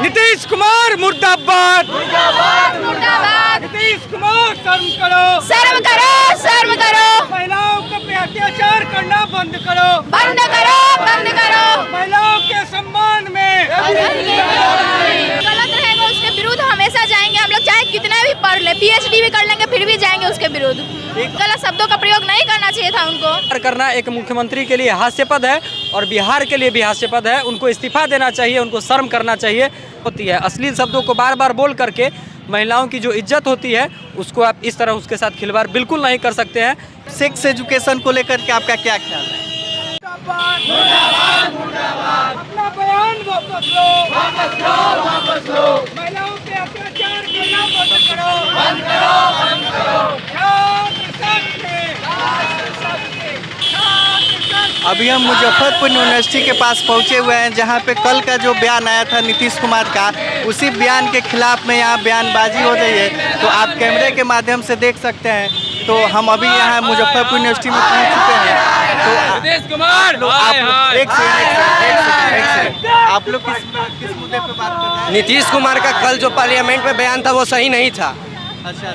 नीतीश कुमार मुर्दाबाद। मुर्दाबाद मुर्दाबाद। नीतीश कुमार शर्म करो, शर्म करो, शर्म करो। महिलाओं पे अत्याचार करना बंद करो, बंद करो, बंद करो। महिलाओं के सम्मान में गलत रहेगा उसके विरुद्ध हमेशा जाएंगे हम लोग, चाहे कितना भी पढ़ ले, PhD भी कर लेंगे फिर भी जाएंगे उसके विरुद्ध। गलत शब्दों का प्रयोग नहीं करना चाहिए था उनको। करना एक मुख्यमंत्री के लिए हास्यास्पद है और बिहार के लिए भी हास्यास्पद है। उनको इस्तीफा देना चाहिए, उनको शर्म करना चाहिए। होती है अश्लील शब्दों को बार बार बोल करके महिलाओं की जो इज्जत होती है उसको आप इस तरह उसके साथ खिलवाड़ बिल्कुल नहीं कर सकते हैं। सेक्स एजुकेशन को लेकर के आपका क्या ख्याल है? अपना बयान वापस लो, वापस लो, वापस लो। महिलाओं पे अत्याचार करना बंद करो, बंद करो, बंद करो। अभी हम मुजफ्फरपुर यूनिवर्सिटी के पास पहुंचे हुए हैं, जहां पे कल का जो बयान आया था नीतीश कुमार का, उसी बयान के खिलाफ में यहाँ बयानबाजी हो रही है। तो आप कैमरे के माध्यम से देख सकते हैं। तो हम अभी यहाँ मुजफ्फरपुर यूनिवर्सिटी में पहुँच चुके हैं। तो नीतीश कुमार एक सेकंड, आप लोग किस मुद्दे पे बात कर रहे हैं? नीतीश कुमार का कल जो पार्लियामेंट में बयान था वो सही नहीं था। अच्छा।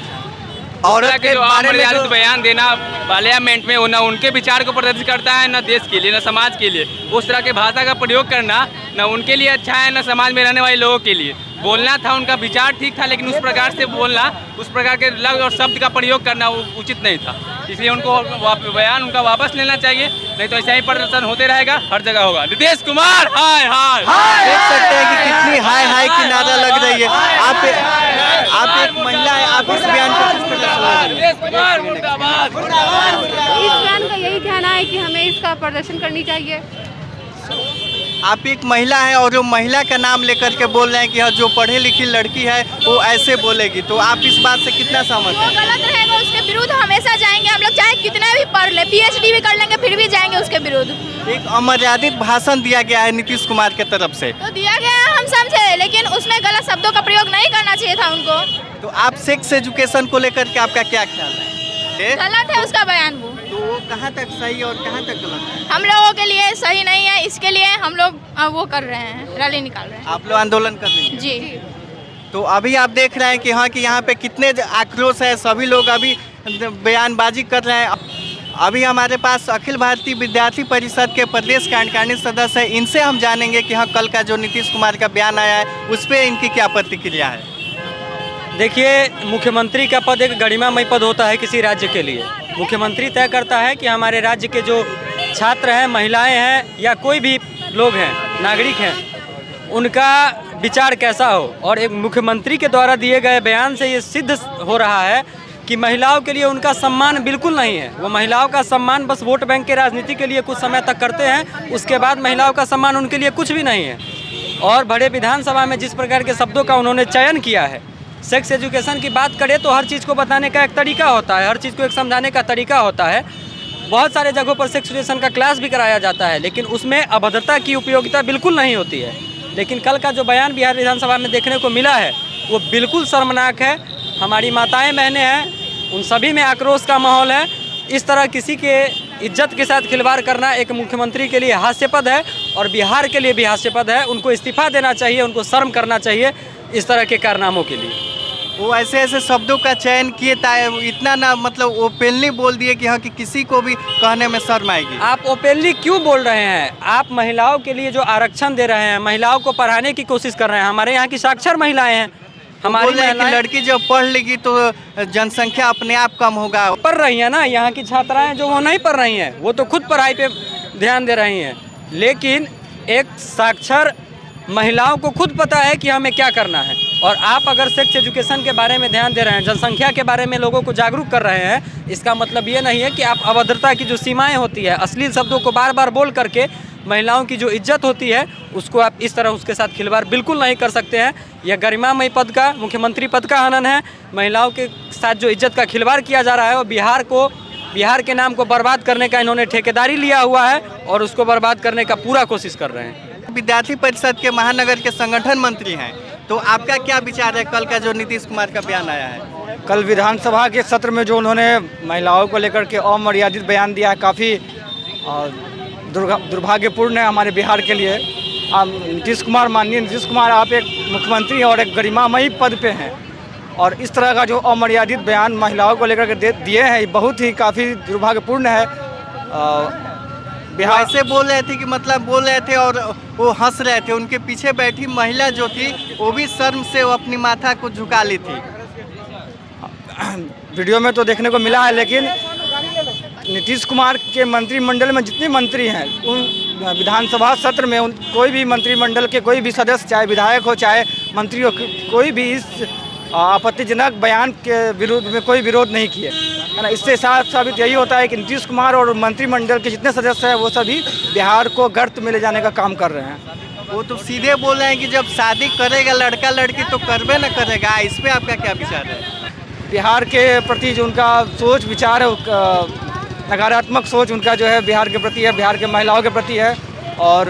औरत के बारे में जो बयान देना पार्लियामेंट में न उनके विचार को प्रदर्शित करता है, न देश के लिए, न समाज के लिए। उस तरह के भाषा का प्रयोग करना न उनके लिए अच्छा है, न समाज में रहने वाले लोगों के लिए। बोलना था, उनका विचार ठीक था, लेकिन उस प्रकार से बोलना, उस प्रकार के लफ्ज और शब्द का प्रयोग करना वो उचित नहीं था। इसलिए उनको बयान उनका वापस लेना चाहिए, नहीं तो ऐसा ही प्रदर्शन होते रहेगा, हर जगह होगा। नीतीश कुमार हाय हाय। देख सकते हैं कि कितनी हाय हाय की नारा लग रही है। आप एक महिला है, आप इस बयान को किस तरह से नीतीश कुमार मुर्दाबाद। इस बयान का यही कहना है कि हमें इसका प्रदर्शन करनी चाहिए। आप एक महिला है और जो महिला का नाम लेकर के बोल रहे हैं कि हाँ जो पढ़ी लिखी लड़की है वो ऐसे बोलेगी, तो आप इस बात से कितना सहमत हैं? गलत रहेगा उसके विरुद्ध हमेशा जाएंगे हम लोग, चाहे कितना भी पढ़ ले, PhD भी कर लेंगे फिर भी जाएंगे उसके विरुद्ध। एक अमर्यादित भाषण दिया गया है नीतीश कुमार के तरफ से। तो दिया गया है, हम समझे, लेकिन उसमें गलत शब्दों का प्रयोग नहीं करना चाहिए था उनको। तो आप सेक्स एजुकेशन को लेकर के आपका क्या ख्याल है? गलत है उसका बयान वो। तो वो कहाँ तक सही और कहाँ तक गलत है? हम लोगों के लिए सही नहीं है, इसके लिए हम लोग वो कर रहे हैं, रैली निकाल रहे हैं। आप लोग आंदोलन कर रहे हैं? जी। तो अभी आप देख रहे हैं कि हाँ कि यहाँ पे कितने आक्रोश है, सभी लोग अभी बयानबाजी कर रहे हैं। अभी हमारे पास अखिल भारतीय विद्यार्थी परिषद के प्रदेश कार्यकारिणी सदस्य है, इनसे हम जानेंगे कि हाँ कल का जो नीतीश कुमार का बयान आया है उस पर इनकी क्या प्रतिक्रिया है। देखिए, मुख्यमंत्री का पद एक गरिमामय पद होता है किसी राज्य के लिए। मुख्यमंत्री तय करता है कि हमारे राज्य के जो छात्र हैं, महिलाएं हैं या कोई भी लोग हैं, नागरिक हैं, उनका विचार कैसा हो। और एक मुख्यमंत्री के द्वारा दिए गए बयान से ये सिद्ध हो रहा है कि महिलाओं के लिए उनका सम्मान बिल्कुल नहीं है। वो महिलाओं का सम्मान बस वोट बैंक के राजनीति के लिए कुछ समय तक करते हैं, उसके बाद महिलाओं का सम्मान उनके लिए कुछ भी नहीं है। और बड़े विधानसभा में जिस प्रकार के शब्दों का उन्होंने चयन किया है, सेक्स एजुकेशन की बात करें तो हर चीज़ को बताने का एक तरीका होता है, हर चीज़ को एक समझाने का तरीका होता है। बहुत सारे जगहों पर सेक्स एजुकेशन का क्लास भी कराया जाता है, लेकिन उसमें अभद्रता की उपयोगिता बिल्कुल नहीं होती है। लेकिन कल का जो बयान बिहार विधानसभा में देखने को मिला है वो बिल्कुल शर्मनाक है। हमारी माताएं बहनें हैं, उन सभी में आक्रोश का माहौल है। इस तरह किसी के इज्जत के साथ खिलवाड़ करना एक मुख्यमंत्री के लिए हास्यास्पद है और बिहार के लिए भी हास्यास्पद है। उनको इस्तीफा देना चाहिए, उनको शर्म करना चाहिए इस तरह के कारनामों के लिए। वो ऐसे ऐसे शब्दों का चयन किए इतना ना, मतलब ओपनली बोल दिए कि हाँ कि किसी को भी कहने में शर्म आएगी। आप ओपनली क्यों बोल रहे हैं? आप महिलाओं के लिए जो आरक्षण दे रहे हैं, महिलाओं को पढ़ाने की कोशिश कर रहे हैं। हमारे यहाँ की साक्षर महिलाएं हैं, हमारी लड़की जब पढ़ लेगी तो जनसंख्या अपने आप कम होगा। पढ़ रही है ना, यहाँ की छात्राएं जो वो नहीं पढ़ रही हैं, वो तो खुद पढ़ाई पे ध्यान दे रही हैं। लेकिन एक साक्षर महिलाओं को खुद पता है कि हमें क्या करना है। और आप अगर सेक्स एजुकेशन के बारे में ध्यान दे रहे हैं, जनसंख्या के बारे में लोगों को जागरूक कर रहे हैं, इसका मतलब ये नहीं है कि आप अभद्रता की जो सीमाएं होती है, अश्लील शब्दों को बार बार बोल करके महिलाओं की जो इज्जत होती है उसको आप इस तरह उसके साथ खिलवाड़ बिल्कुल नहीं कर सकते हैं। यह गरिमामय पद का, मुख्यमंत्री पद का हनन है। महिलाओं के साथ जो इज्जत का खिलवाड़ किया जा रहा है वो बिहार के नाम को बर्बाद करने का इन्होंने ठेकेदारी लिया हुआ है और उसको बर्बाद करने का पूरा कोशिश कर रहे हैं। विद्यार्थी परिषद के महानगर के संगठन मंत्री हैं, तो आपका क्या विचार है कल का जो नीतीश कुमार का बयान आया है? कल विधानसभा के सत्र में जो उन्होंने महिलाओं को लेकर के अमर्यादित बयान दिया है, काफ़ी दुर्भाग्यपूर्ण है हमारे बिहार के लिए। नीतीश कुमार, माननीय नीतीश कुमार, आप एक मुख्यमंत्री हैं और एक गरिमामयी पद पे हैं, और इस तरह का जो अमर्यादित बयान महिलाओं को लेकर के दिए हैं, ये बहुत ही काफ़ी दुर्भाग्यपूर्ण है। बिहार ऐसे बोल रहे थे कि मतलब बोल रहे थे और वो हंस रहे थे, उनके पीछे बैठी महिला जो थी वो भी शर्म से वो अपनी माथा को झुका ली थी। वीडियो में तो देखने को मिला है, लेकिन नीतीश कुमार के मंत्रिमंडल में जितने मंत्री हैं, उन विधानसभा सत्र में कोई भी मंत्रिमंडल के कोई भी सदस्य, चाहे विधायक हो चाहे मंत्री हो, कोई भी इस आपत्तिजनक बयान के विरोध में कोई विरोध नहीं किए, है ना। इससे साबित यही होता है कि नीतीश कुमार और मंत्रिमंडल के जितने सदस्य हैं वो सभी बिहार को गर्त में ले जाने का काम कर रहे हैं। वो तो सीधे बोल रहे हैं कि जब शादी करेगा लड़का लड़की तो करबे न करेगा। इस पर आपका क्या विचार है? बिहार के प्रति जो उनका सोच विचार है, नकारात्मक सोच उनका जो है बिहार के प्रति है, बिहार के महिलाओं के प्रति है, और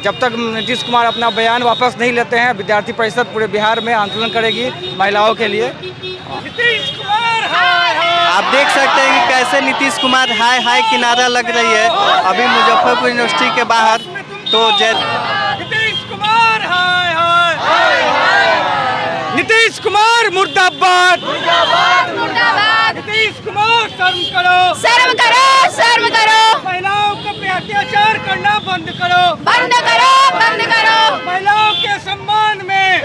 जब तक नीतीश कुमार अपना बयान वापस नहीं लेते हैं, विद्यार्थी परिषद पूरे बिहार में आंदोलन करेगी महिलाओं के लिए। नीतीश कुमार हाय हाय। आप देख सकते हैं कि कैसे नीतीश कुमार हाय हाय की नारा लग रही है अभी मुजफ्फरपुर यूनिवर्सिटी के बाहर। तो नीतीश कुमार हाय हाय। नीतीश कुमार मुर्दाबाद, मुर्दाबाद। नीतीश कुमार शर्म करो, शर्म करो, शर्म करो। महिलाओं पे अत्याचार करना बंद करो, बंद करो, बंद करो। महिलाओं के सम्मान में,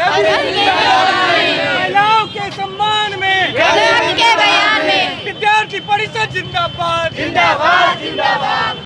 महिलाओं के सम्मान में, के बयान में विद्यार्थी परिषद जिंदाबाद, जिंदाबाद, जिंदाबाद।